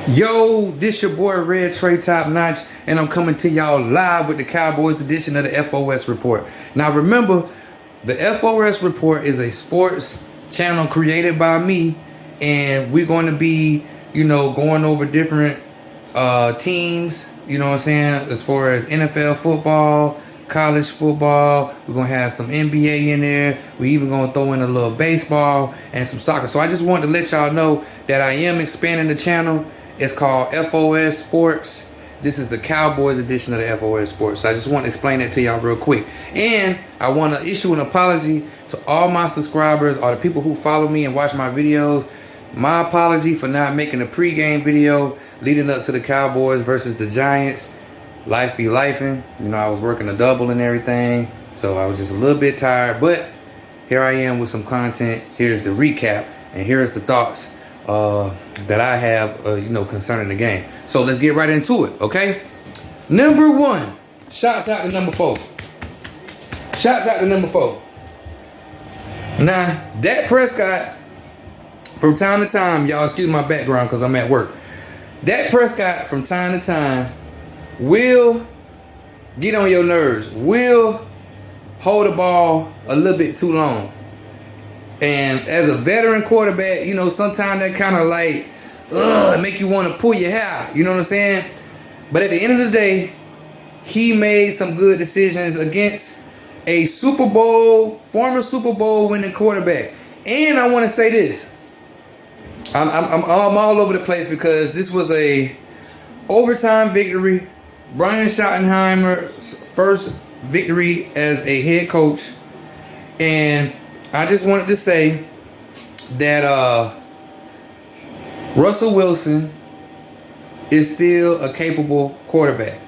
Yo, this your boy Red Trey Top Notch, and I'm coming to y'all live with the Cowboys edition of the FOS Report. Now remember, the FOS Report is a sports channel created by me, and we're going to be, going over different teams, you know what I'm saying, as far as NFL football, college football. We're going to have some NBA in there. We even going to throw in a little baseball and some soccer. So I just wanted to let y'all know that I am expanding the channel. It's called FOS Sports. This is the Cowboys edition of the FOS Sports. So I just want to explain that to y'all real quick. And I want to issue an apology to all my subscribers, or the people who follow me and watch my videos. My apology for not making a pregame video leading up to the Cowboys versus the Giants. Life be lifing. I was working a double and everything, so I was just a little bit tired. But here I am with some content. Here's the recap, and here's the thoughts that I have, concerning the game. So let's get right into it, okay? Number one, shouts out to number 4. Shouts out to number 4. Now, Dak Prescott, from time to time, y'all excuse my background because I'm at work. Dak Prescott, from time to time, will get on your nerves, will hold the ball a little bit too long. And as a veteran quarterback, sometimes that kind of make you want to pull your hair. You know what I'm saying? But at the end of the day, he made some good decisions against a former Super Bowl winning quarterback. And I want to say this. I'm all over the place because this was a overtime victory. Brian Schottenheimer's first victory as a head coach. And I just wanted to say that Russell Wilson is still a capable quarterback.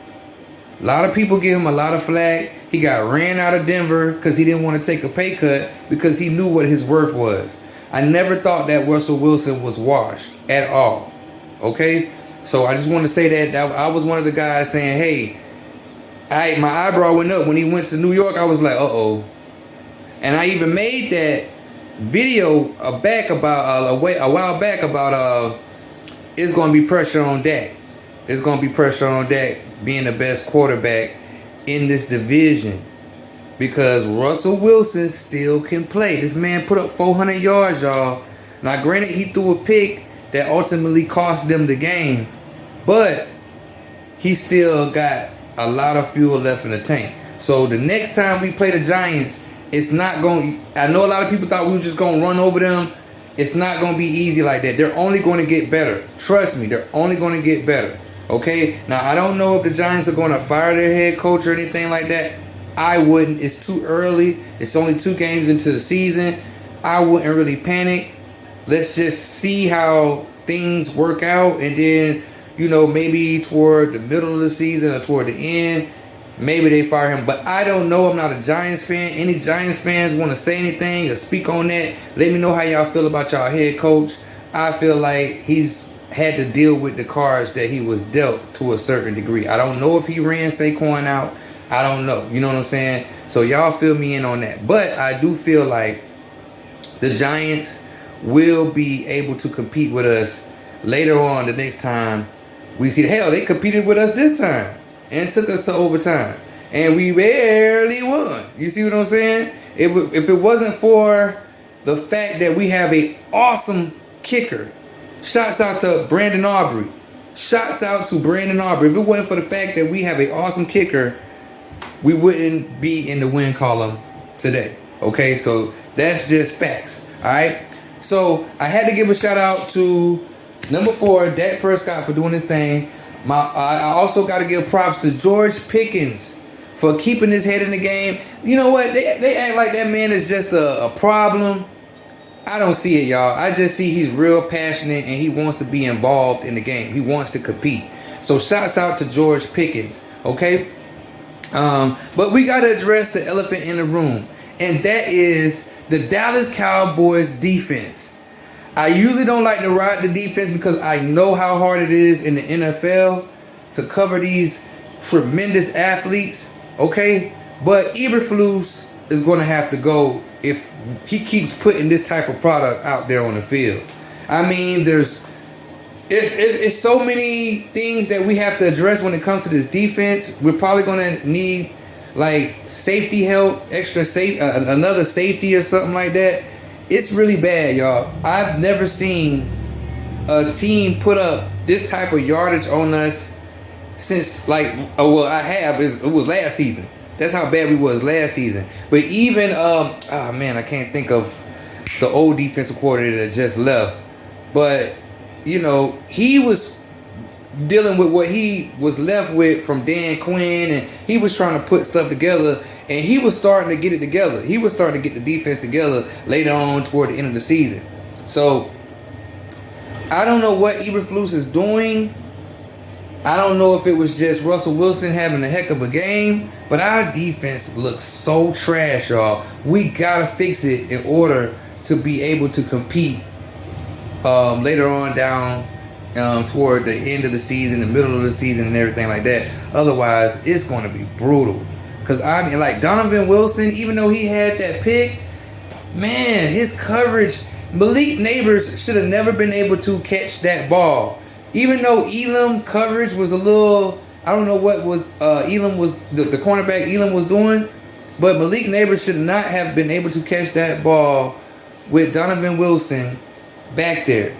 A lot of people give him a lot of flack. He got ran out of Denver because he didn't want to take a pay cut because he knew what his worth was. I never thought that Russell Wilson was washed at all. Okay? So I just want to say that I was one of the guys saying, hey, my eyebrow went up when he went to New York. I was like, uh-oh. And I even made that video a while back about it's going to be pressure on Dak. It's going to be pressure on Dak being the best quarterback in this division because Russell Wilson still can play. This man put up 400 yards, y'all. Now, granted, he threw a pick that ultimately cost them the game, but he still got a lot of fuel left in the tank. So the next time we play the Giants, it's not going. I know a lot of people thought we were just going to run over them. It's not going to be easy like that. They're only going to get better. Trust me, they're only going to get better. Okay? Now, I don't know if the Giants are going to fire their head coach or anything like that. I wouldn't. It's too early. It's only 2 games into the season. I wouldn't really panic. Let's just see how things work out. And then, maybe toward the middle of the season or toward the end, maybe they fire him. But I don't know. I'm not a Giants fan. Any Giants fans want to say anything or speak on that? Let me know how y'all feel about y'all head coach. I feel like he's had to deal with the cards that he was dealt to a certain degree. I don't know if he ran Saquon out. I don't know. You know what I'm saying? So y'all fill me in on that. But I do feel like the Giants will be able to compete with us later on the next time we see. Hell, they competed with us this time and took us to overtime, and we barely won. You see what I'm saying? If it wasn't for the fact that we have a awesome kicker, shouts out to Brandon Aubrey. Shouts out to Brandon Aubrey. If it wasn't for the fact that we have an awesome kicker, we wouldn't be in the win column today. Okay, so that's just facts. All right. So I had to give a shout out to number 4, Dak Prescott, for doing this thing. I also got to give props to George Pickens for keeping his head in the game. You know what? They act like that man is just a problem. I don't see it, y'all. I just see he's real passionate and he wants to be involved in the game. He wants to compete. So shouts out to George Pickens, okay? But we got to address the elephant in the room, and that is the Dallas Cowboys defense. I usually don't like to ride the defense because I know how hard it is in the NFL to cover these tremendous athletes, okay? But Eberflus is going to have to go if he keeps putting this type of product out there on the field. I mean, it's It's so many things that we have to address when it comes to this defense. We're probably going to need like safety help, another safety or something like that. It's really bad, y'all. I've never seen a team put up this type of yardage on us since I have. It was last season. That's how bad we was last season. But even I can't think of the old defensive coordinator that just left. But he was dealing with what he was left with from Dan Quinn, and he was trying to put stuff together, and he was starting to get it together. He was starting to get the defense together later on toward the end of the season. So I don't know what Eberflus is doing. I don't know if it was just Russell Wilson having a heck of a game, but our defense looks so trash, y'all. We gotta fix it in order to be able to compete later on down toward the end of the season, the middle of the season, and everything like that. Otherwise, it's going to be brutal. Because like Donovan Wilson, even though he had that pick, man, his coverage, Malik Neighbors should have never been able to catch that ball. Even though Elam coverage was a little, I don't know what was Elam was the cornerback Elam was doing, but Malik Neighbors should not have been able to catch that ball with Donovan Wilson back there.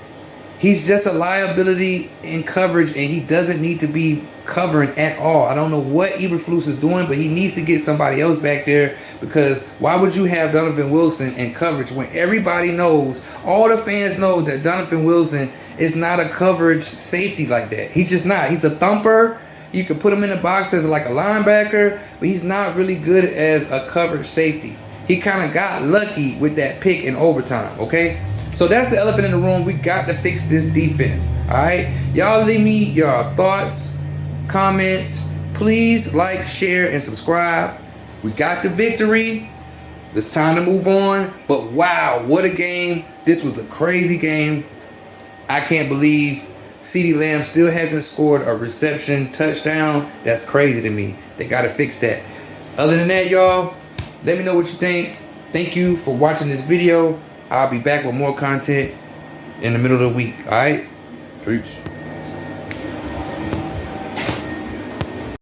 He's just a liability in coverage, and he doesn't need to be covering at all. I don't know what Eberflus is doing, but he needs to get somebody else back there, because why would you have Donovan Wilson in coverage when everybody knows, all the fans know that Donovan Wilson is not a coverage safety like that. He's just not. He's a thumper. You can put him in the box as like a linebacker, but he's not really good as a coverage safety. He kind of got lucky with that pick in overtime, okay? So that's the elephant in the room. We got to fix this defense. All right? Y'all leave me your thoughts, comments. Please like, share, and subscribe. We got the victory. It's time to move on. But wow, what a game. This was a crazy game. I can't believe CeeDee Lamb still hasn't scored a reception touchdown. That's crazy to me. They got to fix that. Other than that, y'all, let me know what you think. Thank you for watching this video. I'll be back with more content in the middle of the week. All right? Peace.